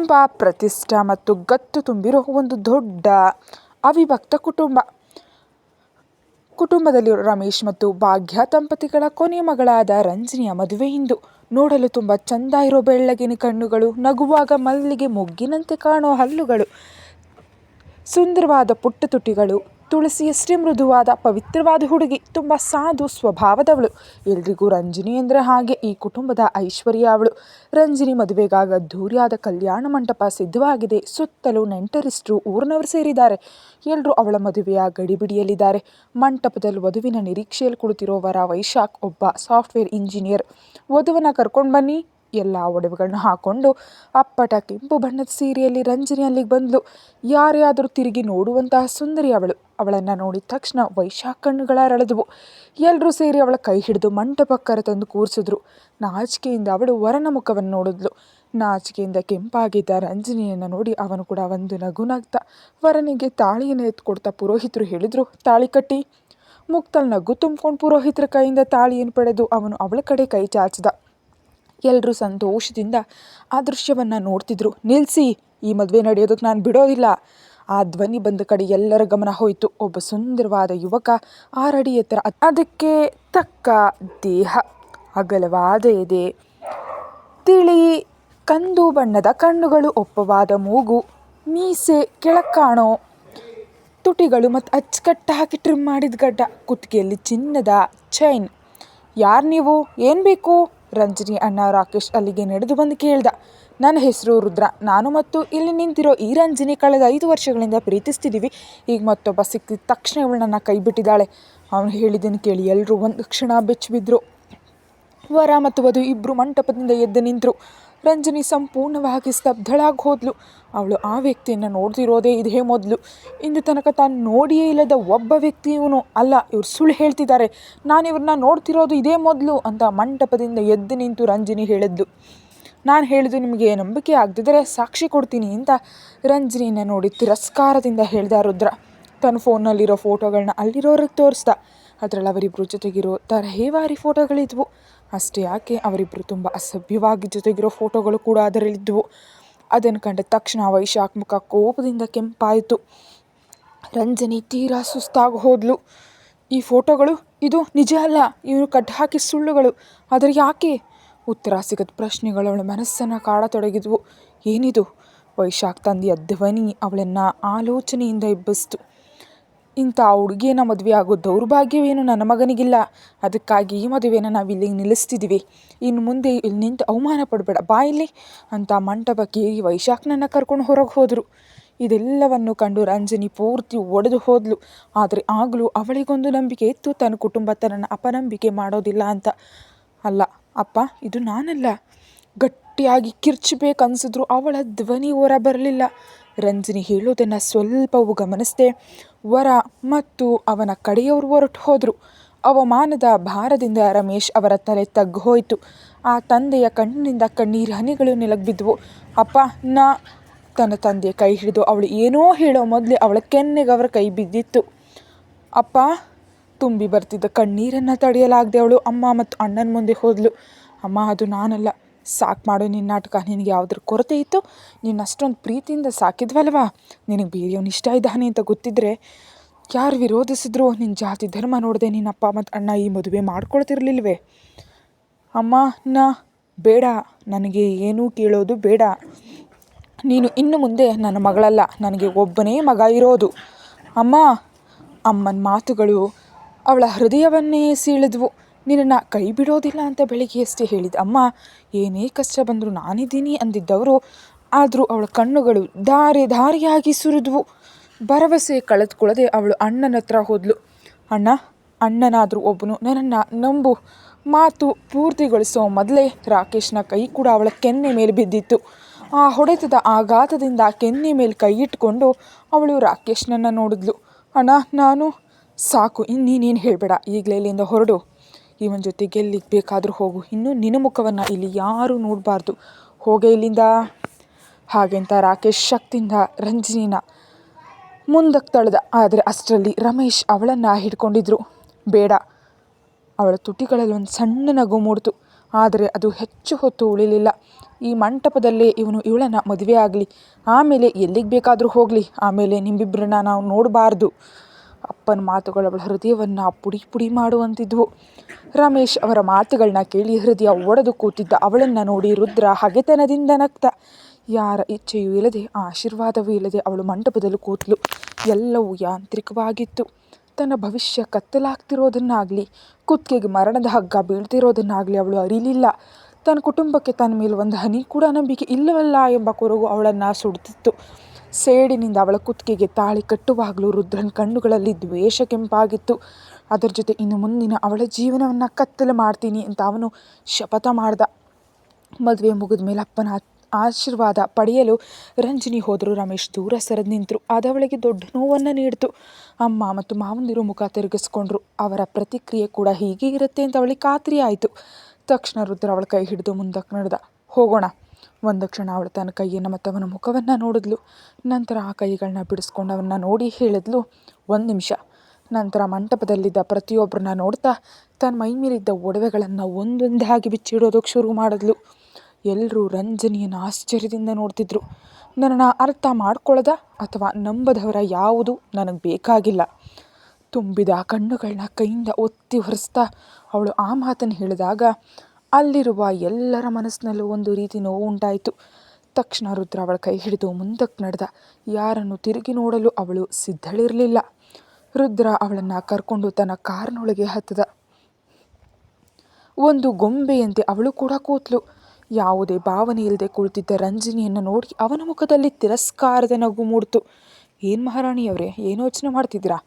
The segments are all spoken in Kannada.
ಕುಟುಂಬ ಪ್ರತಿಷ್ಠೆ ಮತ್ತು ಗತ್ತು ತುಂಬಿರೋ ಒಂದು ದೊಡ್ಡ ಅವಿಭಕ್ತ ಕುಟುಂಬದಲ್ಲಿರೋ ರಮೇಶ್ ಮತ್ತು ಭಾಗ್ಯ ದಂಪತಿಗಳ ಕೊನೆಯ ಮಗಳಾದ ರಂಜನಿಯ ಮದುವೆ ಇಂದು. ನೋಡಲು ತುಂಬ ಚಂದ ಇರೋ ಬೆಳ್ಳಗಿನ ಕಣ್ಣುಗಳು, ನಗುವಾಗ ಮಲ್ಲಿಗೆ ಮೊಗ್ಗಿನಂತೆ ಕಾಣೋ ಹಲ್ಲುಗಳು, ಸುಂದರವಾದ ಪುಟ್ಟ ತುಟಿಗಳು, ತುಳಸಿಯಷ್ಟೇ ಮೃದುವಾದ ಪವಿತ್ರವಾದ ಹುಡುಗಿ, ತುಂಬ ಸಾಧು ಸ್ವಭಾವದವಳು. ಎಲ್ರಿಗೂ ರಂಜನಿ ಅಂದರೆ ಹಾಗೆ. ಈ ಕುಟುಂಬದ ಐಶ್ವರ್ಯ ಅವಳು. ರಂಜನಿ ಮದುವೆಗಾಗ ಅದ್ಧೂರಿಯಾದ ಕಲ್ಯಾಣ ಮಂಟಪ ಸಿದ್ಧವಾಗಿದೆ. ಸುತ್ತಲೂ ನೆಂಟರಿಷ್ಟರು, ಊರಿನವರು ಸೇರಿದ್ದಾರೆ. ಎಲ್ಲರೂ ಅವಳ ಮದುವೆಯ ಗಡಿಬಿಡಿಯಲ್ಲಿದ್ದಾರೆ. ಮಂಟಪದಲ್ಲಿ ವಧುವಿನ ನಿರೀಕ್ಷೆಯಲ್ಲಿ ಕುಳಿತಿರೋ ವರ ವೈಶಾಖ್, ಒಬ್ಬ ಸಾಫ್ಟ್ವೇರ್ ಇಂಜಿನಿಯರ್. ವಧುವನ್ನ ಕರ್ಕೊಂಡು ಬನ್ನಿ. ಎಲ್ಲ ಒಡವೆಗಳನ್ನ ಹಾಕೊಂಡು ಅಪ್ಪಟ ಕೆಂಪು ಬಣ್ಣದ ಸೀರೆಯಲ್ಲಿ ರಂಜನಿ ಅಲ್ಲಿಗೆ ಬಂದ್ಲು. ಯಾರೇ ಆದರೂ ತಿರುಗಿ ನೋಡುವಂತಹ ಸುಂದರಿ ಅವಳು. ಅವಳನ್ನು ನೋಡಿದ ತಕ್ಷಣ ವೈಶಾಖ್ ಕಣ್ಣುಗಳರಳಿದ್ವು. ಎಲ್ಲರೂ ಸೇರಿ ಅವಳ ಕೈ ಹಿಡಿದು ಮಂಟಪಕ್ಕೆ ಕರೆತಂದು ಕೂರಿಸಿದ್ರು. ನಾಚಿಕೆಯಿಂದ ಅವಳು ವರನ ಮುಖವನ್ನು ನೋಡಿದ್ಲು. ನಾಚಿಕೆಯಿಂದ ಕೆಂಪಾಗಿದ್ದ ರಂಜನಿಯನ್ನು ನೋಡಿ ಅವನು ಕೂಡ ಒಂದು ನಗು ನಗ್ತ. ವರನಿಗೆ ತಾಳಿಯನ್ನು ಎತ್ಕೊಡ್ತಾ ಪುರೋಹಿತರು ಹೇಳಿದ್ರು, ತಾಳಿ ಕಟ್ಟಿ. ಮುಕ್ತಲ್ ನಗು ತುಂಬ್ಕೊಂಡು ಪುರೋಹಿತರ ಕೈಯಿಂದ ತಾಳಿಯನ್ನು ಪಡೆದು ಅವನು ಅವಳ ಕಡೆ ಕೈ ಚಾಚಿದ. ಎಲ್ಲರೂ ಸಂತೋಷದಿಂದ ಆ ದೃಶ್ಯವನ್ನು ನೋಡ್ತಿದ್ರು. ನಿಲ್ಲಿಸಿ, ಈ ಮದುವೆ ನಡೆಯೋದಕ್ಕೆ ನಾನು ಬಿಡೋದಿಲ್ಲ. ಆ ಧ್ವನಿ ಬಂದ ಕಡೆ ಎಲ್ಲರ ಗಮನ ಹೋಯಿತು. ಒಬ್ಬ ಸುಂದರವಾದ ಯುವಕ, 6 ಅಡಿ ಎತ್ತರ, ಅದಕ್ಕೆ ತಕ್ಕ ದೇಹ, ಅಗಲವಾದ ಎದೆ, ತಿಳಿ ಕಂದು ಬಣ್ಣದ ಕಣ್ಣುಗಳು, ಒಪ್ಪವಾದ ಮೂಗು, ಮೀಸೆ ಕೆಳಕಾಣೋ ತುಟಿಗಳು ಮತ್ತು ಅಚ್ಚುಕಟ್ಟಾಗಿ ಹಾಕಿ ಟ್ರಿಮ್ ಮಾಡಿದ ಗಡ್ಡ, ಕುತ್ತಿಗೆಯಲ್ಲಿ ಚಿನ್ನದ ಚೈನ್. ಯಾರು ನೀವು? ಏನು ಬೇಕು? ರಂಜನಿ ಅಣ್ಣ ರಾಕೇಶ್ ಅಲ್ಲಿಗೆ ನಡೆದು ಬಂದು ಕೇಳ್ದ. ನನ್ನ ಹೆಸರು ರುದ್ರ. ನಾನು ಮತ್ತು ಇಲ್ಲಿ ನಿಂತಿರೋ ಈ ರಂಜನಿ ಕಳೆದ 5 ವರ್ಷಗಳಿಂದ ಪ್ರೀತಿಸ್ತಿದ್ದೀವಿ. ಈಗ ಮತ್ತೊಬ್ಬ ಸಿಕ್ಕಿದ ತಕ್ಷಣ ಇವಳು ನನ್ನ ಕೈ ಬಿಟ್ಟಿದ್ದಾಳೆ. ಅವನು ಹೇಳಿದ್ದನ್ನು ಕೇಳಿ ಎಲ್ಲರೂ ಒಂದು ಕ್ಷಣ ಬೆಚ್ಚಿಬಿದ್ರು. ವರ ಮತ್ತು ವಧು ಇಬ್ಬರು ಮಂಟಪದಿಂದ ಎದ್ದು ನಿಂತರು. ರಂಜನಿ ಸಂಪೂರ್ಣವಾಗಿ ಸ್ತಬ್ಧಳಾಗಿ ಹೋದ್ಲು. ಅವಳು ಆ ವ್ಯಕ್ತಿಯನ್ನು ನೋಡ್ತಿರೋದೇ ಇದೇ ಮೊದಲು. ಇಂದು ತನಕ ತಾನು ನೋಡಿಯೇ ಇಲ್ಲದ ಒಬ್ಬ ವ್ಯಕ್ತಿ ಇವನು. ಅಲ್ಲ, ಇವ್ರು ಸುಳ್ಳು ಹೇಳ್ತಿದ್ದಾರೆ, ನಾನು ಇವ್ರನ್ನ ನೋಡ್ತಿರೋದು ಇದೇ ಮೊದಲು ಅಂತ ಮಂಟಪದಿಂದ ಎದ್ದು ನಿಂತು ರಂಜನಿ ಹೇಳಿದ್ಲು. ನಾನು ಹೇಳಿದ್ದು ನಿಮಗೆ ನಂಬಿಕೆ ಆಗದಿದ್ದರೆ ಸಾಕ್ಷಿ ಕೊಡ್ತೀನಿ ಅಂತ ರಂಜನಿಯನ್ನು ನೋಡಿ ತಿರಸ್ಕಾರದಿಂದ ಹೇಳ್ದ ರುದ್ರ. ತನ್ನ ಫೋನ್ನಲ್ಲಿರೋ ಫೋಟೋಗಳನ್ನ ಅಲ್ಲಿರೋರಿಗೆ ತೋರಿಸ್ದ. ಅದರಲ್ಲಿ ಅವರಿಬ್ಬರು ಜೊತೆಗಿರೋ ತರಹೇವಾರಿ ಫೋಟೋಗಳಿದ್ವು. ಅಷ್ಟೇ ಯಾಕೆ, ಅವರಿಬ್ಬರು ತುಂಬ ಅಸಭ್ಯವಾಗಿ ಜೊತೆಗಿರೋ ಫೋಟೋಗಳು ಕೂಡ ಅದರಲ್ಲಿದ್ದವು. ಅದನ್ನು ಕಂಡ ತಕ್ಷಣ ವೈಶಾಖ್ ಮುಖ ಕೋಪದಿಂದ ಕೆಂಪಾಯಿತು. ರಂಜನಿ ತೀರಾ ಸುಸ್ತಾಗಿ ಹೋದ್ಲು. ಈ ಫೋಟೋಗಳು, ಇದು ನಿಜ ಅಲ್ಲ, ಇವರು ಕಟ್ಟಾಕಿ ಸುಳ್ಳುಗಳು. ಆದರೆ ಯಾಕೆ? ಉತ್ತರ ಸಿಗದ ಪ್ರಶ್ನೆಗಳು ಅವಳ ಮನಸ್ಸನ್ನು ಕಾಡತೊಡಗಿದ್ವು. ಏನಿದು? ವೈಶಾಖ್ ತಂದೆಯ ಧ್ವನಿ ಅವಳನ್ನು ಆಲೋಚನೆಯಿಂದ ಎಬ್ಬಿಸ್ತು. ಇಂಥ ಹುಡುಗಿಯನ್ನು ಮದುವೆ ಆಗೋ ದೌರ್ಭಾಗ್ಯವೇನು ನನ್ನ ಮಗನಿಗಿಲ್ಲ. ಅದಕ್ಕಾಗಿ ಈ ಮದುವೆನ ನಾವು ಇಲ್ಲಿಗೆ ನಿಲ್ಲಿಸ್ತಿದ್ದೀವಿ. ಇನ್ನು ಮುಂದೆ ಇಲ್ಲಿ ನಿಂತು ಅವಮಾನ ಪಡಬೇಡ, ಬಾ ಇಲ್ಲಿ ಅಂತ ಮಂಟಪಕ್ಕೆ ವೈಶಾಖ್ನನ್ನು ಕರ್ಕೊಂಡು ಹೊರಗೆ ಹೋದರು. ಇದೆಲ್ಲವನ್ನು ಕಂಡು ರಂಜನಿ ಪೂರ್ತಿ ಒಡೆದು ಹೋದ್ಲು. ಆದರೆ ಆಗಲೂ ಅವಳಿಗೊಂದು ನಂಬಿಕೆ ಇತ್ತು, ತನ್ನ ಕುಟುಂಬ ತನ್ನನ್ನು ಅಪನಂಬಿಕೆ ಮಾಡೋದಿಲ್ಲ ಅಂತ. ಅಲ್ಲ ಅಪ್ಪ, ಇದು ನಾನಲ್ಲ. ಗಟ್ಟಿಯಾಗಿ ಕಿರ್ಚಬೇಕನ್ಸಿದ್ರು ಅವಳ ಧ್ವನಿ ಹೊರ ಬರಲಿಲ್ಲ. ರಂಜನಿ ಹೇಳೋದನ್ನು ಸ್ವಲ್ಪವೂ ಗಮನಿಸದೆ ವರ ಮತ್ತು ಅವನ ಕಡೆಯವರು ಹೊರಟು ಹೋದರು. ಅವಮಾನದ ಭಾರದಿಂದ ರಮೇಶ್ ಅವರ ತಲೆ ತಗ್ಗು ಹೋಯಿತು. ಆ ತಂದೆಯ ಕಣ್ಣಿನಿಂದ ಕಣ್ಣೀರು ಹನಿಗಳು ನೆಲಕ್ಕೆ ಬಿದ್ದವು. ಅಪ್ಪ, ತನ್ನ ತಂದೆಯ ಕೈ ಹಿಡಿದು ಅವಳು ಏನೋ ಹೇಳೋ ಮೊದಲೇ ಅವಳ ಕೆನ್ನೆಗೆ ಅವರ ಕೈ ಬಿದ್ದಿತ್ತು. ಅಪ್ಪ, ತುಂಬಿ ಬರ್ತಿದ್ದ ಕಣ್ಣೀರನ್ನು ತಡೆಯಲಾಗದೆ ಅವಳು ಅಮ್ಮ ಮತ್ತು ಅಣ್ಣನ ಮುಂದೆ ಹೋದ್ಲು. ಅಮ್ಮ, ಅದು ನಾನಲ್ಲ. ಸಾಕು ಮಾಡು ನಿನ್ನ ನಾಟಕ. ನಿನಗೆ ಯಾವುದ್ರ ಕೊರತೆ ಇತ್ತು? ನೀನು ಅಷ್ಟೊಂದು ಪ್ರೀತಿಯಿಂದ ಸಾಕಿದ್ವಲ್ವಾ? ನಿನಗೆ ಬೇರೆಯವನು ಇಷ್ಟ ಇದ್ದಾನೆ ಅಂತ ಗೊತ್ತಿದ್ದರೆ ಯಾರು ವಿರೋಧಿಸಿದ್ರು ನಿನ್ನ ಜಾತಿ ಧರ್ಮ ನೋಡದೆ ನಿನ್ನ ಅಪ್ಪ ಮತ್ತು ಅಣ್ಣ ಈ ಮದುವೆ ಮಾಡ್ಕೊಳ್ತಿರ್ಲಿಲ್ವೇ? ಅಮ್ಮ, ಬೇಡ, ನನಗೆ ಏನೂ ಕೇಳೋದು ಬೇಡ. ನೀನು ಇನ್ನು ಮುಂದೆ ನನ್ನ ಮಗಳಲ್ಲ, ನನಗೆ ಒಬ್ಬನೇ ಮಗ ಇರೋದು. ಅಮ್ಮ. ಅಮ್ಮನ ಮಾತುಗಳು ಅವಳ ಹೃದಯವನ್ನೇ ಸೀಳಿದ್ವು. ನಿನ್ನನ್ನು ಕೈ ಬಿಡೋದಿಲ್ಲ ಅಂತ ಬೆಳಿಗ್ಗೆಯಷ್ಟೇ ಹೇಳಿದ ಅಮ್ಮ, ಏನೇ ಕಷ್ಟ ಬಂದರೂ ನಾನಿದ್ದೀನಿ ಅಂದಿದ್ದವರು, ಆದರೂ ಅವಳ ಕಣ್ಣುಗಳು ಧಾರೆ ಧಾರೆಯಾಗಿ ಸುರಿದ್ವು. ಭರವಸೆ ಕಳೆದುಕೊಳ್ಳದೆ ಅವಳು ಅಣ್ಣನ ಹತ್ರ ಹೋದ್ಲು. ಅಣ್ಣನಾದರೂ ಒಬ್ಬನು, ನನ್ನನ್ನು ನಂಬು. ಮಾತು ಪೂರ್ತಿಗೊಳಿಸೋ ಮೊದಲೇ ರಾಕೇಶ್ನ ಕೈ ಕೂಡ ಅವಳ ಕೆನ್ನೆ ಮೇಲೆ ಬಿದ್ದಿತ್ತು. ಆ ಹೊಡೆತದ ಆಘಾತದಿಂದ ಕೆನ್ನೆ ಮೇಲೆ ಕೈ ಇಟ್ಕೊಂಡು ಅವಳು ರಾಕೇಶ್ನನ್ನು ನೋಡಿದ್ಲು. ಅಣ್ಣ, ನಾನು ಸಾಕು, ಇನ್ನೇನೇನು ಹೇಳಬೇಡ. ಈಗಲೇ ಇಲ್ಲಿಂದ ಹೊರಡು. ಇವನ ಜೊತೆಗೆ ಎಲ್ಲಿಗೆ ಬೇಕಾದರೂ ಹೋಗು. ಇನ್ನು ನಿನ್ನ ಮುಖವನ್ನು ಇಲ್ಲಿ ಯಾರೂ ನೋಡಬಾರ್ದು. ಹೋಗೆ ಇಲ್ಲಿಂದ. ಹಾಗೆಂತ ರಾಕೇಶ್ ಶಕ್ತಿಯಿಂದ ರಂಜನಿನ ಮುಂದಕ್ಕೆ ತಳ್ದ. ಆದರೆ ಅಷ್ಟರಲ್ಲಿ ರಮೇಶ್ ಅವಳನ್ನು ಹಿಡ್ಕೊಂಡಿದ್ರು. ಬೇಡ. ಅವಳ ತುಟಿಗಳಲ್ಲಿ ಒಂದು ಸಣ್ಣ ನಗು ಮೂಡಿತು. ಆದರೆ ಅದು ಹೆಚ್ಚು ಹೊತ್ತು ಉಳಿಲಿಲ್ಲ. ಈ ಮಂಟಪದಲ್ಲೇ ಇವಳನ್ನು ಮದುವೆ ಆಗಲಿ, ಆಮೇಲೆ ಎಲ್ಲಿಗೆ ಬೇಕಾದರೂ ಹೋಗಲಿ, ಆಮೇಲೆ ನಿಮ್ಮಿಬ್ಬರನ್ನ ನಾವು ನೋಡಬಾರ್ದು. ಅಪ್ಪನ ಮಾತುಗಳು ಅವಳ ಹೃದಯವನ್ನು ಪುಡಿ ಪುಡಿ ಮಾಡುವಂತಿದ್ವು. ರಮೇಶ್ ಅವರ ಮಾತುಗಳನ್ನ ಕೇಳಿ ಹೃದಯ ಒಡೆದು ಕೂತಿದ್ದ ಅವಳನ್ನು ನೋಡಿ ರುದ್ರ ಹಗೆತನದಿಂದ ನಗ್ತ. ಯಾರ ಇಚ್ಛೆಯೂ ಇಲ್ಲದೆ, ಆಶೀರ್ವಾದವೂ ಇಲ್ಲದೆ ಅವಳು ಮಂಟಪದಲ್ಲಿ ಕೂತಲು. ಎಲ್ಲವೂ ಯಾಂತ್ರಿಕವಾಗಿತ್ತು. ತನ್ನ ಭವಿಷ್ಯ ಕತ್ತಲಾಗ್ತಿರೋದನ್ನಾಗಲಿ, ಕುತ್ತಿಗೆಗೆ ಮರಣದ ಹಗ್ಗ ಬೀಳ್ತಿರೋದನ್ನಾಗಲಿ ಅವಳು ಅರಿಲಿಲ್ಲ. ತನ್ನ ಕುಟುಂಬಕ್ಕೆ ತನ್ನ ಮೇಲೆ ಒಂದು ಹನಿ ಕೂಡ ನಂಬಿಕೆ ಇಲ್ಲವಲ್ಲ ಎಂಬ ಕೊರಗು ಅವಳನ್ನು ಸುಡುತ್ತಿತ್ತು. ಸೇಡಿನಿಂದ ಅವಳ ಕುತ್ತಿಗೆಗೆ ತಾಳಿ ಕಟ್ಟುವಾಗಲೂ ರುದ್ರನ ಕಣ್ಣುಗಳಲ್ಲಿ ದ್ವೇಷ ಕೆಂಪಾಗಿತ್ತು. ಅದರ ಜೊತೆ ಇನ್ನು ಮುಂದಿನ ಅವಳ ಜೀವನವನ್ನು ಕತ್ತಲು ಮಾಡ್ತೀನಿ ಅಂತ ಅವನು ಶಪಥ ಮಾಡ್ದ. ಮದುವೆ ಮುಗಿದ ಮೇಲೆ ಅಪ್ಪನ ಆಶೀರ್ವಾದ ಪಡೆಯಲು ರಂಜಿನಿ ಹೋದರು. ರಮೇಶ್ ದೂರ ಸರಿದು ನಿಂತರು. ಅದವಳಿಗೆ ದೊಡ್ಡ ನೋವನ್ನು ನೀಡಿತು. ಅಮ್ಮ ಮತ್ತು ಮಾವಂದಿರು ಮುಖ ತಿರುಗಿಸ್ಕೊಂಡ್ರು. ಅವರ ಪ್ರತಿಕ್ರಿಯೆ ಕೂಡ ಹೀಗೆ ಇರುತ್ತೆ ಅಂತ ಅವಳಿಗೆ ಖಾತ್ರಿ ಆಯಿತು. ತಕ್ಷಣ ರುದ್ರ ಅವಳ ಕೈ ಹಿಡಿದು ಮುಂದಕ್ಕೆ ನಡೆದ. ಹೋಗೋಣ. ಒಂದು ಕ್ಷಣ ಅವಳು ತನ್ನ ಕೈಯನ್ನು ಮತ್ತು ಅವನ ಮುಖವನ್ನು ನೋಡಿದ್ಲು. ನಂತರ ಆ ಕೈಗಳನ್ನ ಬಿಡಿಸ್ಕೊಂಡು ಅವನ್ನ ನೋಡಿ ಹೇಳಿದ್ಲು, 1 ನಿಮಿಷ. ನಂತರ ಮಂಟಪದಲ್ಲಿದ್ದ ಪ್ರತಿಯೊಬ್ಬರನ್ನ ನೋಡ್ತಾ ತನ್ನ ಮೈ ಮೇಲಿದ್ದ ಒಡವೆಗಳನ್ನು ಒಂದೊಂದಾಗಿ ಬಿಚ್ಚಿಡೋದಕ್ಕೆ ಶುರು ಮಾಡಿದ್ಲು. ಎಲ್ಲರೂ ರಂಜನಿಯನ್ನು ಆಶ್ಚರ್ಯದಿಂದ ನೋಡ್ತಿದ್ರು. ನನ್ನನ್ನು ಅರ್ಥ ಮಾಡ್ಕೊಳ್ಳದ ಅಥವಾ ನಂಬದವರ ಯಾವುದು ನನಗೆ ಬೇಕಾಗಿಲ್ಲ. ತುಂಬಿದ ಕಣ್ಣುಗಳನ್ನ ಕೈಯಿಂದ ಒತ್ತಿ ಹೊರಿಸ್ತಾ ಅವಳು ಆ ಮಾತನ್ನು ಹೇಳಿದಾಗ ಅಲ್ಲಿರುವ ಎಲ್ಲರ ಮನಸ್ಸಿನಲ್ಲೂ ಒಂದು ರೀತಿ ನೋವು ಉಂಟಾಯಿತು. ತಕ್ಷಣ ರುದ್ರ ಅವಳ ಕೈ ಹಿಡಿದು ಮುಂದಕ್ಕೆ ನಡೆದ. ಯಾರನ್ನು ತಿರುಗಿ ನೋಡಲು ಅವಳು ಸಿದ್ಧಳಿರಲಿಲ್ಲ. ರುದ್ರ ಅವಳನ್ನು ಕರ್ಕೊಂಡು ತನ್ನ ಕಾರಿನೊಳಗೆ ಹತ್ತದ. ಒಂದು ಗೊಂಬೆಯಂತೆ ಅವಳು ಕೂಡ ಕೂತ್ಲು. ಯಾವುದೇ ಭಾವನೆ ಇಲ್ಲದೆ ಕುಳಿತಿದ್ದ ರಂಜಿನಿಯನ್ನು ನೋಡಿ ಅವನ ಮುಖದಲ್ಲಿ ತಿರಸ್ಕಾರದ ನಗು ಮೂಡಿತು. ಏನು ಮಹಾರಾಣಿಯವರೇ, ಏನು ಯೋಚನೆ ಮಾಡ್ತಿದ್ದೀರಾ?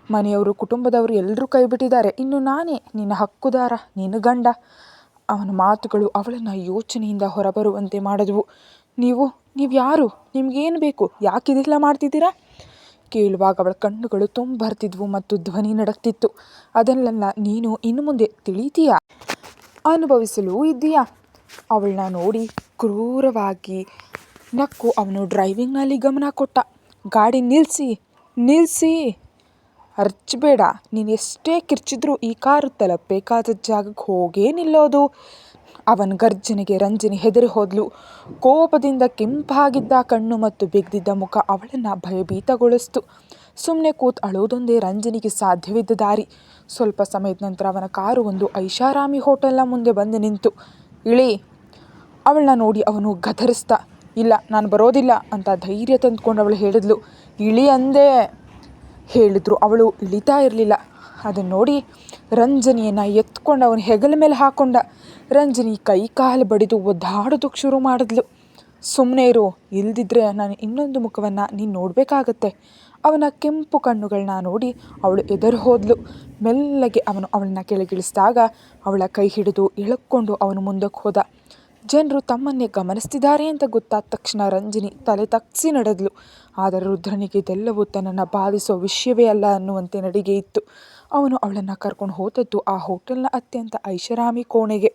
ಮನೆಯವರು, ಕುಟುಂಬದವರು ಎಲ್ಲರೂ ಕೈ ಬಿಟ್ಟಿದ್ದಾರೆ. ಇನ್ನು ನಾನೇ ನಿನ್ನ ಹಕ್ಕುದಾರ, ನಿನ್ನ ಗಂಡ. ಅವನ ಮಾತುಗಳು ಅವಳನ್ನು ಯೋಚನೆಯಿಂದ ಹೊರಬರುವಂತೆ ಮಾಡಿದ್ವು. ನೀವು ಯಾರು? ನಿಮಗೇನು ಬೇಕು? ಯಾಕಿದೆಲ್ಲ ಮಾಡ್ತಿದ್ದೀರಾ? ಕೇಳುವಾಗ ಅವಳ ಕಣ್ಣುಗಳು ತುಂಬರ್ತಿದ್ವು ಮತ್ತು ಧ್ವನಿ ನಡಕ್ತಿತ್ತು. ಅದನ್ನೆಲ್ಲ ನೀನು ಇನ್ನು ಮುಂದೆ ತಿಳಿತೀಯಾ? ಅನುಭವಿಸಲು ಇದ್ದೀಯಾ? ಅವಳನ್ನ ನೋಡಿ ಕ್ರೂರವಾಗಿ ನಕ್ಕು ಅವನು ಡ್ರೈವಿಂಗ್ನಲ್ಲಿ ಗಮನ ಕೊಟ್ಟ. ಗಾಡಿ ನಿಲ್ಲಿಸಿ. ಅರ್ಚಬೇಡ. ನೀನು ಎಷ್ಟೇ ಕಿರ್ಚಿದ್ರೂ ಈ ಕಾರು ತಲುಪಬೇಕಾದ ಜಾಗಕ್ಕೆ ಹೋಗೇ ನಿಲ್ಲೋದು. ಅವನ ಗರ್ಜನೆಗೆ ರಂಜಿನಿ ಹೆದರಿ ಹೋದ್ಲು. ಕೋಪದಿಂದ ಕೆಂಪಾಗಿದ್ದ ಕಣ್ಣು ಮತ್ತು ಬೆಗ್ದಿದ್ದ ಮುಖ ಅವಳನ್ನು ಭಯಭೀತಗೊಳಿಸ್ತು. ಸುಮ್ಮನೆ ಕೂತ್ ಅಳೋದೊಂದೇ ರಂಜಿನಿಗೆ ಸಾಧ್ಯವಿದ್ದ ದಾರಿ. ಸ್ವಲ್ಪ ಸಮಯದ ನಂತರ ಅವನ ಕಾರು ಒಂದು ಐಷಾರಾಮಿ ಹೋಟೆಲ್ನ ಮುಂದೆ ಬಂದು ನಿಂತು. ಇಳಿ. ಅವಳನ್ನ ನೋಡಿ ಅವನು ಗದರಿಸ್ದ. ಇಲ್ಲ, ನಾನು ಬರೋದಿಲ್ಲ ಅಂತ ಧೈರ್ಯ ತಂದ್ಕೊಂಡು ಅವಳು ಹೇಳಿದ್ಲು. ಇಳಿ ಅಂದೆ. ಹೇಳಿದ್ರು ಅವಳು ಇಳಿತಾ ಇರಲಿಲ್ಲ. ಅದನ್ನು ನೋಡಿ ರಂಜನಿಯನ್ನು ಎತ್ಕೊಂಡು ಅವನ ಹೆಗಲ ಮೇಲೆ ಹಾಕೊಂಡ. ರಂಜನಿ ಕೈ ಕಾಲು ಬಡಿದು ಒದ್ದಾಡೋದಕ್ಕೆ ಶುರು ಮಾಡಿದ್ಲು. ಸುಮ್ಮನೆ ಇರು, ಇಲ್ದಿದ್ರೆ ನಾನು ಇನ್ನೊಂದು ಮುಖವನ್ನು ನೀನು ನೋಡಬೇಕಾಗತ್ತೆ. ಅವನ ಕೆಂಪು ಕಣ್ಣುಗಳನ್ನ ನೋಡಿ ಅವಳು ಎದುರು ಹೋದ್ಲು. ಮೆಲ್ಲಗೆ ಅವನು ಅವಳನ್ನ ಕೆಳಗಿಳಿಸಿದಾಗ ಅವಳ ಕೈ ಹಿಡಿದು ಎಳಕೊಂಡು ಅವನು ಮುಂದಕ್ಕೆ ಹೋದ. ಜನರು ತಮ್ಮನ್ನೇ ಗಮನಿಸ್ತಿದ್ದಾರೆ ಅಂತ ಗೊತ್ತಾದ ತಕ್ಷಣ ರಂಜಿನಿ ತಲೆ ತಗ್ಸಿ ನಡೆದ್ಲು. ಆದರೆ ರುದ್ರನಿಗೆ ಇದೆಲ್ಲವೂ ತನ್ನನ್ನು ಬಾಧಿಸೋ ವಿಷಯವೇ ಅಲ್ಲ ಅನ್ನುವಂತೆ ನಡಿಗೆ ಇತ್ತು. ಅವನು ಅವಳನ್ನು ಕರ್ಕೊಂಡು ಹೋದದ್ದು ಆ ಹೋಟೆಲ್ನ ಅತ್ಯಂತ ಐಷಾರಾಮಿ ಕೋಣೆಗೆ.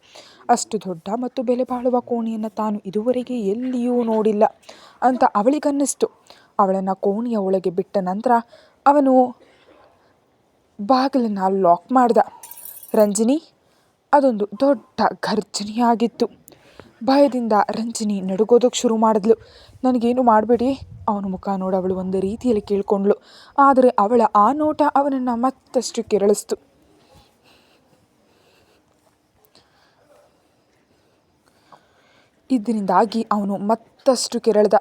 ಅಷ್ಟು ದೊಡ್ಡ ಮತ್ತು ಬೆಲೆ ಬಾಳುವ ಕೋಣೆಯನ್ನು ತಾನು ಇದುವರೆಗೆ ಎಲ್ಲಿಯೂ ನೋಡಿಲ್ಲ ಅಂತ ಅವಳಿಗನ್ನಿಸ್ತು. ಅವಳನ್ನು ಕೋಣೆಯ ಒಳಗೆ ಬಿಟ್ಟ ನಂತರ ಅವನು ಬಾಗಿಲನ್ನು ಲಾಕ್ ಮಾಡ್ದ. ರಂಜಿನಿ. ಅದೊಂದು ದೊಡ್ಡ ಘರ್ಜನೆಯಾಗಿತ್ತು. ಭಯದಿಂದ ರಂಜಿನಿ ನಡುಗೋದಕ್ಕೆ ಶುರು ಮಾಡಿದ್ಲು. ನನಗೇನು ಮಾಡಬೇಡಿ. ಅವನ ಮುಖ ನೋಡಿ ಅವಳು ಒಂದು ರೀತಿಯಲ್ಲಿ ಕೇಳ್ಕೊಂಡ್ಳು. ಆದರೆ ಅವಳ ಆ ನೋಟ ಅವನನ್ನು ಮತ್ತಷ್ಟು ಕೆರಳಿಸ್ತು. ಇದರಿಂದಾಗಿ ಅವನು ಮತ್ತಷ್ಟು ಕೆರಳಿದ.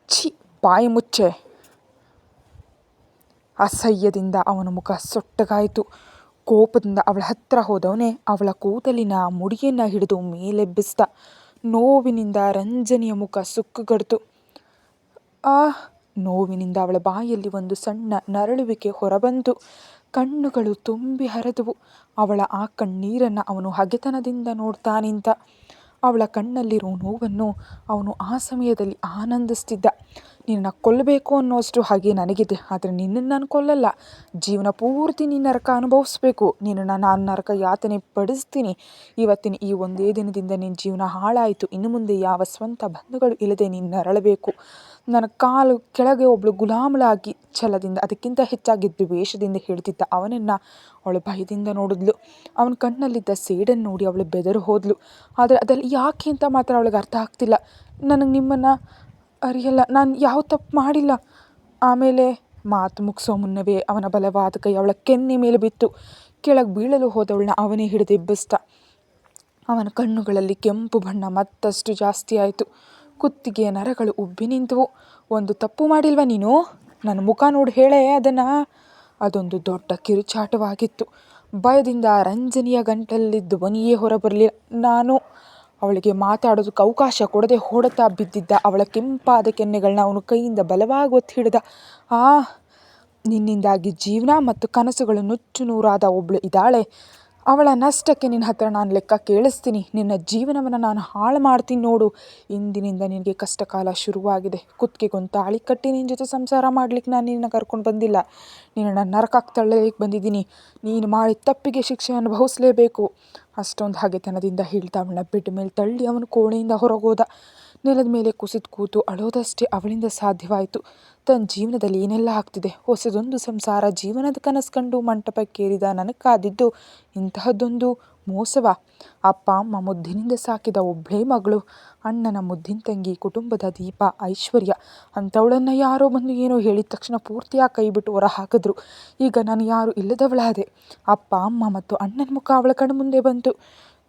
ಛೀ, ಬಾಯಿ ಮುಚ್ಚೆ. ಅಸಹ್ಯದಿಂದ ಅವನ ಮುಖ ಸೊಟ್ಟಗಾಯಿತು. ಕೋಪದಿಂದ ಅವಳ ಹತ್ತಿರ ಹೋದವನೇ ಅವಳ ಕೂದಲಿನ ಮುಡಿಯನ್ನು ಹಿಡಿದು ಮೇಲೆಬ್ಬಿಸ್ದ. ನೋವಿನಿಂದ ರಂಜನಿಯ ಮುಖ ಸುಕ್ಕುಗಡ್ತು. ನೋವಿನಿಂದ ಅವಳ ಬಾಯಲ್ಲಿ ಒಂದು ಸಣ್ಣ ನರಳುವಿಕೆ ಹೊರಬಂತು. ಕಣ್ಣುಗಳು ತುಂಬಿ ಹರಿದವು. ಅವಳ ಆ ಕಣ್ಣೀರನ್ನು ಅವನು ಹಗೆತನದಿಂದ ನೋಡ್ತಾ ನಿಂತ. ಅವಳ ಕಣ್ಣಲ್ಲಿರೋ ನೋವನ್ನು ಅವನು ಆ ಸಮಯದಲ್ಲಿ ಆನಂದಿಸ್ತಿದ್ದ. ನಿನ್ನ ಕೊಲ್ಲಬೇಕು ಅನ್ನೋಷ್ಟು ಹಾಗೆ ನನಗಿದೆ, ಆದರೆ ನಿನ್ನನ್ನು ನಾನು ಕೊಲ್ಲಲ್ಲ. ಜೀವನ ಪೂರ್ತಿ ನೀನು ನರಕ ಅನುಭವಿಸ್ಬೇಕು. ನಿನ್ನನ್ನು ನಾನು ನರಕ ಯಾತನೆ ಪಡಿಸ್ತೀನಿ. ಇವತ್ತಿನ ಈ ಒಂದೇ ದಿನದಿಂದ ನಿನ್ನ ಜೀವನ ಹಾಳಾಯಿತು. ಇನ್ನು ಮುಂದೆ ಯಾವ ಸ್ವಂತ ಬಂಧುಗಳು ಇಲ್ಲದೆ ನೀನು ನರಳಬೇಕು. ನನ್ನ ಕಾಲು ಕೆಳಗೆ ಒಬ್ಬಳು ಗುಲಾಮಳಾಗಿ ಛಲದಿಂದ, ಅದಕ್ಕಿಂತ ಹೆಚ್ಚಾಗಿ ದ್ವೇಷದಿಂದ ಹೇಳ್ತಿದ್ದ ಅವನನ್ನು ಅವಳು ಭಯದಿಂದ ನೋಡಿದ್ಲು. ಅವನ ಕಣ್ಣಲ್ಲಿದ್ದ ಸೇಡನ್ನು ನೋಡಿ ಅವಳು ಬೆದರು ಹೋದ್ಲು. ಆದರೆ ಅದೆಲ್ಲ ಯಾಕೆ ಅಂತ ಮಾತ್ರ ಅವಳಿಗೆ ಅರ್ಥ ಆಗ್ತಿಲ್ಲ. ನನಗೆ ನಿಮ್ಮನ್ನು ಅರಿಯಲ್ಲ, ನಾನು ಯಾವ ತಪ್ಪು ಮಾಡಿಲ್ಲ. ಆಮೇಲೆ ಮಾತು ಮುಗಿಸೋ ಮುನ್ನವೇ ಅವನ ಬಲವಾದ ಕೈ ಅವಳ ಕೆನ್ನೆ ಮೇಲೆ ಬಿತ್ತು. ಕೆಳಗೆ ಬೀಳಲು ಹೋದವಳನ್ನ ಅವನೇ ಹಿಡಿದೆಬ್ಬಿಸ್ದ. ಅವನ ಕಣ್ಣುಗಳಲ್ಲಿ ಕೆಂಪು ಬಣ್ಣ ಮತ್ತಷ್ಟು ಜಾಸ್ತಿ ಆಯಿತು. ಕುತ್ತಿಗೆಯ ನರಗಳು ಉಬ್ಬಿ ನಿಂತವು. ಒಂದು ತಪ್ಪು ಮಾಡಿಲ್ವ ನೀನು? ನನ್ನ ಮುಖ ನೋಡಿ ಹೇಳೇ ಅದನ್ನು. ಅದೊಂದು ದೊಡ್ಡ ಕಿರುಚಾಟವಾಗಿತ್ತು. ಭಯದಿಂದ ರಂಜನಿಯ ಗಂಟಲಲ್ಲಿ ಧ್ವನಿಯೇ ಹೊರಬರಲಿಲ್ಲ. ನಾನು ಅವಳಿಗೆ ಮಾತಾಡೋದಕ್ಕೆ ಅವಕಾಶ ಕೊಡದೆ ಹೊಡೆತ ಬಿದ್ದಿದ್ದ ಅವಳ ಕೆಂಪಾದ ಕೆನ್ನೆಗಳನ್ನ ಅವನು ಕೈಯಿಂದ ಬಲವಾಗಿ ಒತ್ತಿ ಹಿಡಿದ. ನಿನ್ನಿಂದಾಗಿ ಜೀವನ ಮತ್ತು ಕನಸುಗಳು ನುಚ್ಚು ನೂರಾದ ಒಬ್ಬಳು ಇದ್ದಾಳೆ. ಅವಳ ನಷ್ಟಕ್ಕೆ ನಿನ್ನ ಹತ್ರ ನಾನು ಲೆಕ್ಕ ಕೇಳಿಸ್ತೀನಿ. ನಿನ್ನ ಜೀವನವನ್ನು ನಾನು ಹಾಳು ಮಾಡ್ತೀನಿ ನೋಡು. ಇಂದಿನಿಂದ ನಿನಗೆ ಕಷ್ಟ ಕಾಲ ಶುರುವಾಗಿದೆ. ಕುತ್ತಿಗೆಗೊಂದು ತಾಳಿ ಕಟ್ಟಿ ನಿನ್ನ ಜೊತೆ ಸಂಸಾರ ಮಾಡ್ಲಿಕ್ಕೆ ನಾನು ನಿನ್ನ ಕರ್ಕೊಂಡು ಬಂದಿಲ್ಲ. ನಿನ್ನನ್ನು ನರಕಕ್ಕೆ ತಳ್ಳಲಿಕ್ಕೆ ಬಂದಿದ್ದೀನಿ. ನೀನು ಮಾಡಿದ ತಪ್ಪಿಗೆ ಶಿಕ್ಷೆ ಅನುಭವಿಸಲೇಬೇಕು. ಅಷ್ಟೊಂದು ಹಾಗೆತನದಿಂದ ಹೇಳ್ತಾ ಅವಳನ್ನ ಬೆಡ್ ಮೇಲೆ ತಳ್ಳಿ ಅವನು ಕೋಣೆಯಿಂದ ಹೊರಗೋದ. ನೆಲದ ಮೇಲೆ ಕುಸಿದು ಕೂತು ಅಳೋದಷ್ಟೇ ಅವಳಿಂದ ಸಾಧ್ಯವಾಯಿತು. ತನ್ನ ಜೀವನದಲ್ಲಿ ಏನೆಲ್ಲ ಆಗ್ತಿದೆ. ಹೊಸದೊಂದು ಸಂಸಾರ ಜೀವನದ ಕನಸು ಕಂಡು ಮಂಟಪಕ್ಕೇರಿದ ನನಗೆ ಕಾದಿದ್ದು ಇಂತಹದ್ದೊಂದು ಮೋಸವ. ಅಪ್ಪ ಅಮ್ಮ ಮುದ್ದಿನಿಂದ ಸಾಕಿದ ಒಬ್ಬಳೇ ಮಗಳು, ಅಣ್ಣನ ಮುದ್ದಿನ ತಂಗಿ, ಕುಟುಂಬದ ದೀಪ ಐಶ್ವರ್ಯ. ಅಂಥವಳನ್ನು ಯಾರೋ ಬಂದು ಏನೋ ಹೇಳಿದ ತಕ್ಷಣ ಪೂರ್ತಿಯಾಗಿ ಕೈ ಬಿಟ್ಟು ಹೊರ ಹಾಕಿದ್ರು. ಈಗ ನಾನು ಯಾರು ಇಲ್ಲದವಳಾದೆ. ಅಪ್ಪ ಅಮ್ಮ ಮತ್ತು ಅಣ್ಣನ ಮುಖ ಅವಳ ಕಣ್ಣು ಮುಂದೆ ಬಂತು.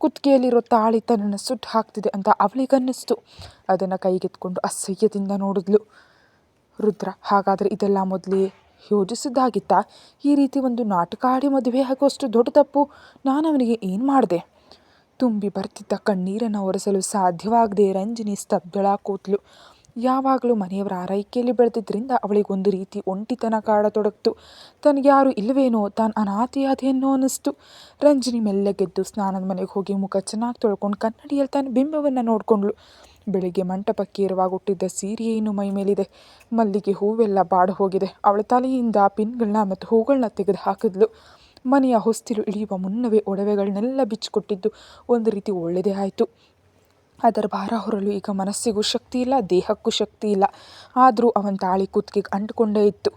ಕುತ್ತಿಗೆಯಲ್ಲಿರೋ ತಾಳಿ ತನ್ನನ್ನು ಸುಟ್ಟು ಹಾಕ್ತಿದೆ ಅಂತ ಅವಳಿಗನ್ನಿಸ್ತು. ಅದನ್ನು ಕೈಗೆತ್ಕೊಂಡು ಅಸಹ್ಯದಿಂದ ನೋಡಿದ್ಲು. ರುದ್ರ, ಹಾಗಾದರೆ ಇದೆಲ್ಲ ಮೊದಲೇ ಯೋಜಿಸಿದ್ದಾಗಿತ್ತ? ಈ ರೀತಿ ಒಂದು ನಾಟಕ ಆಡಿ ಮದುವೆ ಆಗೋಷ್ಟು ದೊಡ್ಡ ತಪ್ಪು ನಾನು ಅವನಿಗೆ ಏನು ಮಾಡಿದೆ? ತುಂಬಿ ಬರ್ತಿದ್ದ ಕಣ್ಣೀರನ್ನು ಒರೆಸಲು ಸಾಧ್ಯವಾಗದೆ ರಂಜಿನಿ ಸ್ತಬ್ಧಳಾಗಿ ಕೂತ್ಲು. ಯಾವಾಗಲೂ ಮನೆಯವರ ಆರೈಕೆಯಲ್ಲಿ ಬೆಳೆದಿದ್ದರಿಂದ ಅವಳಿಗೊಂದು ರೀತಿ ಒಂಟಿತನ ಕಾಡತೊಡಗಿತು. ತನಗ್ಯಾರು ಇಲ್ಲವೇನೋ, ತಾನು ಅನಾಥೆಯಾದೆಯನ್ನೋ ಅನ್ನಿಸ್ತು. ರಂಜಿನಿ ಮೆಲ್ಲಗೆದ್ದು ಸ್ನಾನದ ಮನೆಗೆ ಹೋಗಿ ಮುಖ ಚೆನ್ನಾಗಿ ತೊಳ್ಕೊಂಡು ಕನ್ನಡಿಯಲ್ಲಿ ತನ್ನ ಬಿಂಬವನ್ನು ನೋಡಿಕೊಂಡ್ಳು. ಬೆಳಿಗ್ಗೆ ಮಂಟಪಕ್ಕೆ ಏರುವಾಗ ಹುಟ್ಟಿದ್ದ ಸೀರೆಯೇ ಇನ್ನು ಮೈ ಮೇಲಿದೆ. ಮಲ್ಲಿಗೆ ಹೂವೆಲ್ಲ ಬಾಡು ಹೋಗಿದೆ. ಅವಳ ತಲೆಯಿಂದ ಪಿನ್ಗಳನ್ನ ಮತ್ತು ಹೂಗಳನ್ನ ತೆಗೆದು ಹಾಕಿದ್ಲು. ಮನೆಯ ಹೊಸ್ತಿಲು ಇಳಿಯುವ ಮುನ್ನವೇ ಒಡವೆಗಳನ್ನೆಲ್ಲ ಬಿಚ್ಚಿಕೊಟ್ಟಿದ್ದು ಒಂದು ರೀತಿ ಒಳ್ಳೆಯದೇ ಆಯಿತು. ಅದರ ಭಾರ ಹೊರಲು ಈಗ ಮನಸ್ಸಿಗೂ ಶಕ್ತಿ ಇಲ್ಲ, ದೇಹಕ್ಕೂ ಶಕ್ತಿ ಇಲ್ಲ. ಆದರೂ ಅವನ ತಾಳಿ ಕುತ್ತಿಗೆಗೆ ಅಂಟಿಕೊಂಡೇ ಇತ್ತು.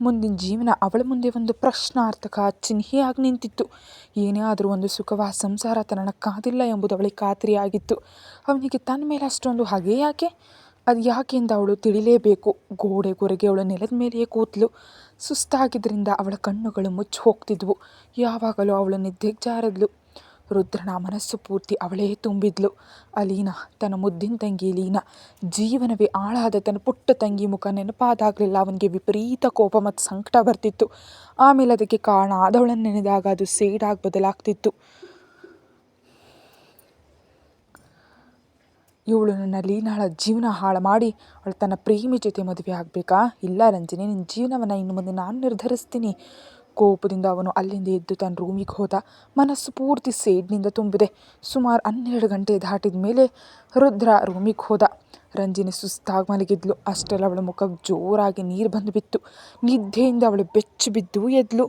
ಮುಂದಿನ ಜೀವನ ಅವಳ ಮುಂದೆ ಒಂದು ಪ್ರಶ್ನಾರ್ಥಕ ಚಿಹ್ನೆಯಾಗಿ ನಿಂತಿತ್ತು. ಏನೇ ಆದರೂ ಒಂದು ಸುಖವಾದ ಸಂಸಾರ ತನ್ನನ್ನು ಕಾದಿಲ್ಲ ಎಂಬುದು ಅವಳಿಗೆ ಖಾತ್ರಿಯಾಗಿತ್ತು. ಅವನಿಗೆ ತನ್ನ ಮೇಲೆ ಅಷ್ಟೊಂದು ಹಾಗೆ ಯಾಕೆ? ಅದು ಯಾಕೆಂದು ಅವಳು ತಿಳಿಲೇಬೇಕು. ಗೋಡೆಗೊರೆಗೆ ಅವಳು ನೆಲದ ಮೇಲೆಯೇ ಕೂತಲು. ಸುಸ್ತಾಗಿದ್ದರಿಂದ ಅವಳ ಕಣ್ಣುಗಳು ಮುಚ್ಚಿ ಹೋಗ್ತಿದ್ವು. ಯಾವಾಗಲೂ ಅವಳು ನಿದ್ದೆಗೆ ಜಾರದ್ಲು. ರುದ್ರನ ಮನಸ್ಸು ಪೂರ್ತಿ ಅವಳೇ ತುಂಬಿದ್ಲು. ಅಲೀನಾ, ತನ್ನ ಮುದ್ದಿನ ತಂಗಿ ಲೀನಾ. ಜೀವನವೇ ಆಳಾದ ತನ್ನ ಪುಟ್ಟ ತಂಗಿ ಮುಖ ನೆನಪಾದಾಗಲಿಲ್ಲ ಅವನಿಗೆ ವಿಪರೀತ ಕೋಪ ಮತ್ತು ಸಂಕಟ ಬರ್ತಿತ್ತು. ಆಮೇಲೆ ಅದಕ್ಕೆ ಕಾರಣ ಆದವಳನ್ನು ನೆನೆದಾಗ ಅದು ಸೇಡಾಗಿ ಬದಲಾಗ್ತಿತ್ತು. ಇವಳು ನನ್ನ ಲೀನಾಳ ಜೀವನ ಹಾಳು ಮಾಡಿ ಅವಳು ತನ್ನ ಪ್ರೇಮಿ ಜೊತೆ ಮದುವೆ ಆಗಬೇಕಾ? ಇಲ್ಲ ರಂಜಿನಿ, ನಿನ್ನ ಜೀವನವನ್ನು ಇನ್ನು ಮುಂದೆ ನಾನು ನಿರ್ಧರಿಸ್ತೀನಿ. ಕೋಪದಿಂದ ಅವನು ಅಲ್ಲಿಂದ ಎದ್ದು ತನ್ನ ರೂಮಿಗೆ ಹೋದ. ಮನಸ್ಸು ಪೂರ್ತಿ ಸೇಡ್ನಿಂದ ತುಂಬಿದೆ. ಸುಮಾರು 12 ಗಂಟೆ ದಾಟಿದ ಮೇಲೆ ರುದ್ರ ರೂಮಿಗೆ ಹೋದ. ರಂಜಿನಿ ಸುಸ್ತಾಗಿ ಮಲಗಿದ್ಲು. ಅಷ್ಟರಲ್ಲಿ ಅವಳ ಮುಖಕ್ಕೆ ಜೋರಾಗಿ ನೀರು ಬಂದು ಬಿತ್ತು. ನಿದ್ದೆಯಿಂದ ಅವಳು ಬೆಚ್ಚಿ ಬಿದ್ದು ಎದ್ಲು.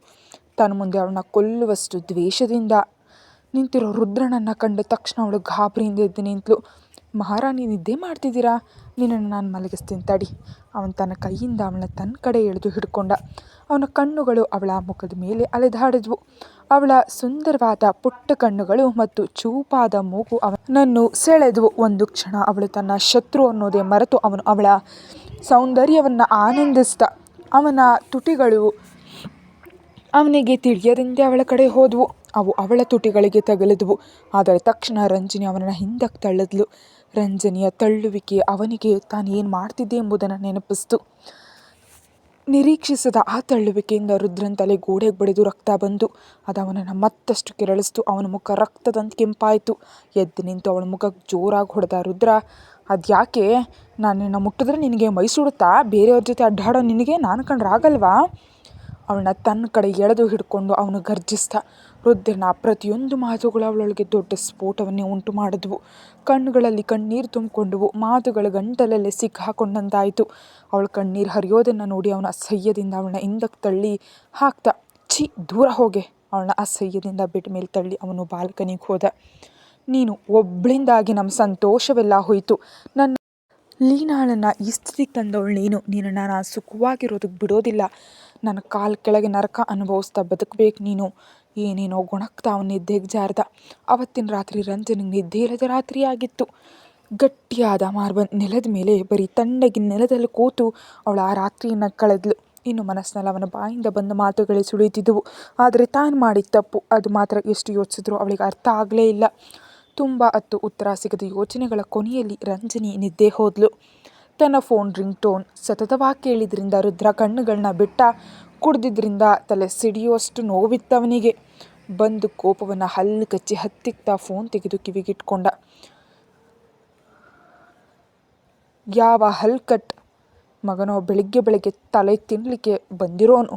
ತನ್ನ ಮುಂದೆ ಅವಳನ್ನ ಕೊಲ್ಲುವಷ್ಟು ದ್ವೇಷದಿಂದ ನಿಂತಿರೋ ರುದ್ರನನ್ನು ಕಂಡ ತಕ್ಷಣ ಅವಳು ಗಾಬರಿಯಿಂದ ಎದ್ದು ನಿಂತಳು. ಮಹಾರಾಣಿ, ನಿದ್ದೆ ಮಾಡ್ತಿದ್ದೀರಾ? ನಿನ್ನನ್ನು ನಾನು ಮಲಗಿಸ್ತೀನಿ ತಡಿ. ಅವನು ತನ್ನ ಕೈಯಿಂದ ಅವಳನ್ನ ತನ್ನ ಕಡೆ ಎಳೆದು ಹಿಡ್ಕೊಂಡ. ಅವನ ಕಣ್ಣುಗಳು ಅವಳ ಮುಖದ ಮೇಲೆ ಅಲೆದಾಡಿದ್ವು. ಅವಳ ಸುಂದರವಾದ ಪುಟ್ಟ ಕಣ್ಣುಗಳು ಮತ್ತು ಚೂಪಾದ ಮೂಗು ಅವನನ್ನು ಸೆಳೆದ್ವು. ಒಂದು ಕ್ಷಣ ಅವಳು ತನ್ನ ಶತ್ರು ಅನ್ನೋದೇ ಮರೆತು ಅವನು ಅವಳ ಸೌಂದರ್ಯವನ್ನು ಆನಂದಿಸಿದ. ಅವನ ತುಟಿಗಳು ಅವನಿಗೆ ತಿಳಿಯದಂತೆ ಅವಳ ಕಡೆ ಹೋದವು. ಅವು ಅವಳ ತುಟಿಗಳಿಗೆ ತಗಲಿದ್ವು. ಆದರೆ ತಕ್ಷಣ ರಂಜಿನಿ ಅವನನ್ನು ಹಿಂದಕ್ಕೆ ತಳ್ಳಿದ್ಲು. ರಂಜನಿಯ ತಳ್ಳುವಿಕೆ ಅವನಿಗೆ ತಾನೇನು ಮಾಡ್ತಿದ್ದೆ ಎಂಬುದನ್ನು ನೆನಪಿಸ್ತು. ನಿರೀಕ್ಷಿಸದ ಆ ತಳ್ಳುವಿಕೆಯಿಂದ ರುದ್ರನ ತಲೆ ಗೋಡೆಗೆ ಬಡಿದು ರಕ್ತ ಬಂದು ಅದು ಅವನನ್ನು ಮತ್ತಷ್ಟು ಕೆರಳಿಸ್ತು. ಅವನ ಮುಖ ರಕ್ತದಂತೆ ಕೆಂಪಾಯಿತು. ಎದ್ದು ನಿಂತು ಅವಳ ಮುಖಕ್ಕೆ ಜೋರಾಗಿ ಹೊಡೆದ ರುದ್ರ. ಅದ್ಯಾಕೆ? ನಾನು ನಿನ್ನ ಮುಟ್ಟಿದ್ರೆ ನಿನಗೆ ಮೈ ಸುಡುತ್ತಾ? ಬೇರೆಯವ್ರ ಜೊತೆ ಅಡ್ಡಾಡೋ ನಿನಗೆ ನಾನು ಕಂಡ್ರಾಗಲ್ವಾ? ಅವಳನ್ನ ತನ್ನ ಕಡೆ ಎಳೆದು ಹಿಡ್ಕೊಂಡು ಅವನು ಗರ್ಜಿಸ್ದ. ರುದ್ರನ ಪ್ರತಿಯೊಂದು ಮಾತುಗಳು ಅವಳೊಳಗೆ ದೊಡ್ಡ ಸ್ಫೋಟವನ್ನೇ ಉಂಟು ಮಾಡಿದ್ವು. ಕಣ್ಣುಗಳಲ್ಲಿ ಕಣ್ಣೀರು ತುಂಬಿಕೊಂಡವು. ಮಾತುಗಳ ಗಂಟಲಲ್ಲೇ ಸಿಕ್ಕಾಕೊಂಡಂತಾಯಿತು. ಅವಳ ಕಣ್ಣೀರು ಹರಿಯೋದನ್ನು ನೋಡಿ ಅವನ ಅಸಹ್ಯದಿಂದ ಅವಳನ್ನ ಹಿಂದಕ್ಕೆ ತಳ್ಳಿ ಹಾಕ್ತ. ಛೀ, ದೂರ ಹೋಗೆ. ಅವಳನ್ನ ಅಸಹ್ಯದಿಂದ ಬೆಡ್ ಮೇಲೆ ತಳ್ಳಿ ಅವನು ಬಾಲ್ಕನಿಗೆ ಹೋದ. ನೀನು ಒಬ್ಳಿಂದಾಗಿ ನಮ್ಮ ಸಂತೋಷವೆಲ್ಲ ಹೋಯಿತು. ನನ್ನ ಲೀನಾಳನ್ನು ಈ ಸ್ಥಿತಿಗೆ ತಂದವಳು ನಿನ್ನನ್ನು ನಾನು ಸುಖವಾಗಿರೋದಕ್ಕೆ ಬಿಡೋದಿಲ್ಲ. ನನ್ನ ಕಾಲು ಕೆಳಗೆ ನರಕ ಅನುಭವಿಸ್ತಾ ಬದುಕಬೇಕು ನೀನು. ಏನೇನೋ ಗೊಣಗ್ತಾ ಅವನ ನಿದ್ದೆಗೆ ಜಾರ್ದ. ಅವತ್ತಿನ ರಾತ್ರಿ ರಂಜನಿಗೆ ನಿದ್ದೆ ಇಲ್ಲದ ರಾತ್ರಿ ಆಗಿತ್ತು. ಗಟ್ಟಿಯಾದ ಮಾರ್ಬಲ್ ನೆಲದ ಮೇಲೆ ಬರೀ ತಣ್ಣಗಿನ ನೆಲದಲ್ಲಿ ಕೂತು ಅವಳು ಆ ರಾತ್ರಿಯನ್ನು ಕಳೆದ್ಲು. ಇನ್ನು ಮನಸ್ಸಿನಲ್ಲಿ ಅವನ ಬಾಯಿಂದ ಬಂದ ಮಾತುಗಳೇ ಸುಳಿಯುತ್ತಿದ್ದವು. ಆದರೆ ತಾನು ಮಾಡಿದ ತಪ್ಪು ಅದು ಮಾತ್ರ ಎಷ್ಟು ಯೋಚಿಸಿದ್ರೂ ಅವಳಿಗೆ ಅರ್ಥ ಆಗಲೇ ಇಲ್ಲ. ತುಂಬ ಹೊತ್ತು ಉತ್ತರ ಸಿಗದ ಯೋಚನೆಗಳ ಕೊನೆಯಲ್ಲಿ ರಂಜನಿ ನಿದ್ದೆ ಹೋದ್ಲು. ತನ್ನ ಫೋನ್ ರಿಂಗ್ ಟೋನ್ ಸತತವಾಗಿ ಕೇಳಿದ್ರಿಂದ ರುದ್ರ ಕಣ್ಣುಗಳನ್ನ ಬಿಟ್ಟ. ಕುಡ್ದಿದ್ರಿಂದ ತಲೆ ಸಿಡಿಯುವಷ್ಟು ನೋವಿತ್ತವನಿಗೆ. ಬಂದು ಕೋಪವನ್ನು ಹಲ್ಲು ಕಚ್ಚಿ ಹತ್ತಿಕ್ತಾ ಫೋನ್ ತೆಗೆದು ಕಿವಿಗಿಟ್ಕೊಂಡ. ಯಾವ ಹಲ್ಕಟ್ ಮಗನೋ ಬೆಳಿಗ್ಗೆ ತಲೆ ತಿನ್ನಲಿಕ್ಕೆ ಬಂದಿರೋನು.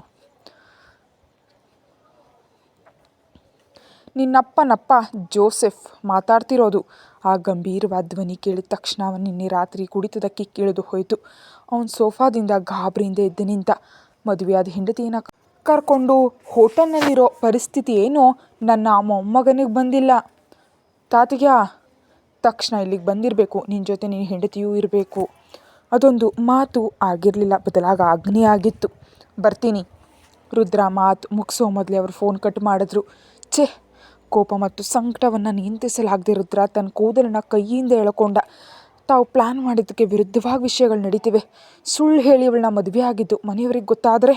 ನಿನ್ನಪ್ಪನಪ್ಪ ಜೋಸೆಫ್ ಮಾತಾಡ್ತಿರೋದು. ಆ ಗಂಭೀರವಾದ ಧ್ವನಿ ಕೇಳಿದ ತಕ್ಷಣ ಅವನು ನಿನ್ನೆ ರಾತ್ರಿ ಕುಡಿತದ ಕಿಕ್ಕಿಳಿದು ಹೋಯಿತು. ಅವನು ಸೋಫಾದಿಂದ ಗಾಬರಿಯಿಂದ ಎದ್ದು ನಿಂತ. ಮದುವೆಯಾದ ಹೆಂಡತಿಯನ್ನು ಕರ್ಕೊಂಡು ಹೋಟೆಲ್ನಲ್ಲಿರೋ ಪರಿಸ್ಥಿತಿ ಏನೋ ನನ್ನ ಮೊಮ್ಮಗನಿಗೆ ಬಂದಿಲ್ಲ. ತಾತಿಗೆ ತಕ್ಷಣ ಇಲ್ಲಿಗೆ ಬಂದಿರಬೇಕು. ನಿನ್ನ ಜೊತೆ ನಿನ್ನ ಹೆಂಡತಿಯೂ ಇರಬೇಕು. ಅದೊಂದು ಮಾತು ಆಗಿರಲಿಲ್ಲ, ಬದಲಾಗ ಆಜ್ಞೆ ಆಗಿತ್ತು. ಬರ್ತೀನಿ. ರುದ್ರ ಮಾತು ಮುಗಿಸೋ ಮೊದಲೇ ಅವರು ಫೋನ್ ಕಟ್ ಮಾಡಿದ್ರು. ಛೇ, ಕೋಪ ಮತ್ತು ಸಂಕಟವನ್ನು ನಿಯಂತ್ರಿಸಲಾಗದೆ ರುದ್ರ ತನ್ನ ಕೂದಲನ್ನು ಕೈಯಿಂದ ಎಳ್ಕೊಂಡ. ತಾವು ಪ್ಲ್ಯಾನ್ ಮಾಡಿದ್ದಕ್ಕೆ ವಿರುದ್ಧವಾಗಿ ವಿಷಯಗಳು ನಡೀತಿವೆ. ಸುಳ್ಳು ಹೇಳಿ ಇವಳನ್ನ ಮದುವೆ ಆಗಿದ್ದು ಮನೆಯವರಿಗೆ ಗೊತ್ತಾದರೆ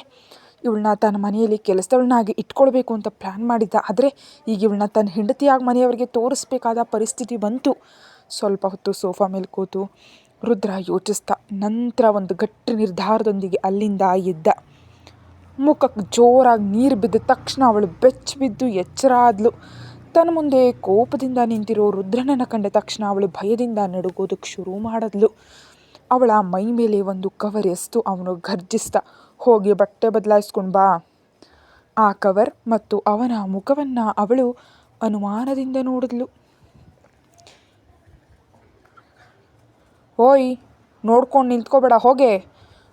ಇವಳನ್ನ ತನ್ನ ಮನೆಯಲ್ಲಿ ಕೆಲಸದವಳನ್ನಾಗಿ ಇಟ್ಕೊಳ್ಬೇಕು ಅಂತ ಪ್ಲ್ಯಾನ್ ಮಾಡಿದ್ದ. ಆದರೆ ಈಗ ಇವಳನ್ನ ತನ್ನ ಹೆಂಡತಿಯಾಗಿ ಮನೆಯವರಿಗೆ ತೋರಿಸ್ಬೇಕಾದ ಪರಿಸ್ಥಿತಿ ಬಂತು. ಸ್ವಲ್ಪ ಹೊತ್ತು ಸೋಫಾ ಮೇಲೆ ಕೂತು ರುದ್ರ ಯೋಚಿಸ್ತಾ ನಂತರ ಒಂದು ಗಟ್ಟಿ ನಿರ್ಧಾರದೊಂದಿಗೆ ಅಲ್ಲಿಂದ ಎದ್ದ. ಮುಖಕ್ಕೆ ಜೋರಾಗಿ ನೀರು ಬಿದ್ದ ತಕ್ಷಣ ಅವಳು ಬೆಚ್ಚ ಬಿದ್ದು ಎಚ್ಚರ ಆದ್ಲು. ತನ್ನ ಮುಂದೆ ಕೋಪದಿಂದ ನಿಂತಿರೋ ರುದ್ರನನ್ನು ಕಂಡ ತಕ್ಷಣ ಅವಳು ಭಯದಿಂದ ನಡುಗೋದಕ್ಕೆ ಶುರು ಮಾಡಿದ್ಲು. ಅವಳ ಮೈ ಮೇಲೆ ಒಂದು ಕವರ್ ಎಸ್ತು ಅವನು ಘರ್ಜಿಸ್ದ. ಹೋಗಿ ಬಟ್ಟೆ ಬದಲಾಯಿಸ್ಕೊಂಡು ಬಾ. ಆ ಕವರ್ ಮತ್ತು ಅವನ ಮುಖವನ್ನು ಅವಳು ಅನುಮಾನದಿಂದ ನೋಡಿದ್ಲು. ಓಯ್, ನೋಡ್ಕೊಂಡು ನಿಂತ್ಕೋಬೇಡ, ಹೋಗೆ.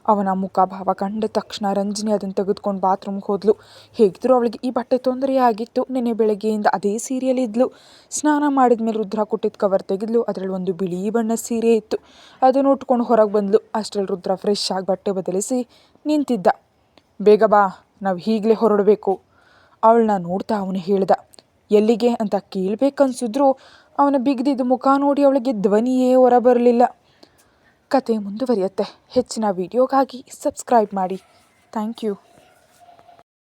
ಅವನ ಮುಖಭಾವ ಕಂಡ ತಕ್ಷಣ ರಂಜನಿ ಅದನ್ನು ತೆಗೆದುಕೊಂಡು ಬಾತ್ರೂಮ್ಗೆ ಹೋದ್ಲು. ಹೇಗಿದ್ರೂ ಅವಳಿಗೆ ಈ ಬಟ್ಟೆ ತೊಂದರೆಯಾಗಿತ್ತು. ನಿನ್ನೆ ಬೆಳಗ್ಗೆಯಿಂದ ಅದೇ ಸೀರೆಯಲ್ಲಿದ್ಲು. ಸ್ನಾನ ಮಾಡಿದ ಮೇಲೆ ರುದ್ರ ಕೊಟ್ಟಿದ್ದ ಕವರ್ ತೆಗೆದ್ಲು. ಅದರಲ್ಲಿ ಒಂದು ಬಿಳಿ ಬಣ್ಣದ ಸೀರೆ ಇತ್ತು. ಅದನ್ನು ಉಟ್ಕೊಂಡು ಹೊರಗೆ ಬಂದ್ಲು. ಅಷ್ಟರಲ್ಲಿ ರುದ್ರ ಫ್ರೆಶ್ ಆಗಿ ಬಟ್ಟೆ ಬದಲಿಸಿ ನಿಂತಿದ್ದ. ಬೇಗ ಬಾ, ನಾವು ಈಗಲೇ ಹೊರಡಬೇಕು. ಅವಳನ್ನ ನೋಡ್ತಾ ಅವನು ಹೇಳ್ದ. ಎಲ್ಲಿಗೆ ಅಂತ ಕೇಳಬೇಕನ್ಸಿದ್ರು ಅವನ ಬಿಗಿದಿದ್ದ ಮುಖ ನೋಡಿ ಅವಳಿಗೆ ಧ್ವನಿಯೇ ಹೊರಬರಲಿಲ್ಲ. ಕತೆ ಮುಂದುವರಿಯುತ್ತೆ. ಹೆಚ್ಚಿನ ವಿಡಿಯೋಗಾಗಿ ಸಬ್ಸ್ಕ್ರೈಬ್ ಮಾಡಿ. Thank you.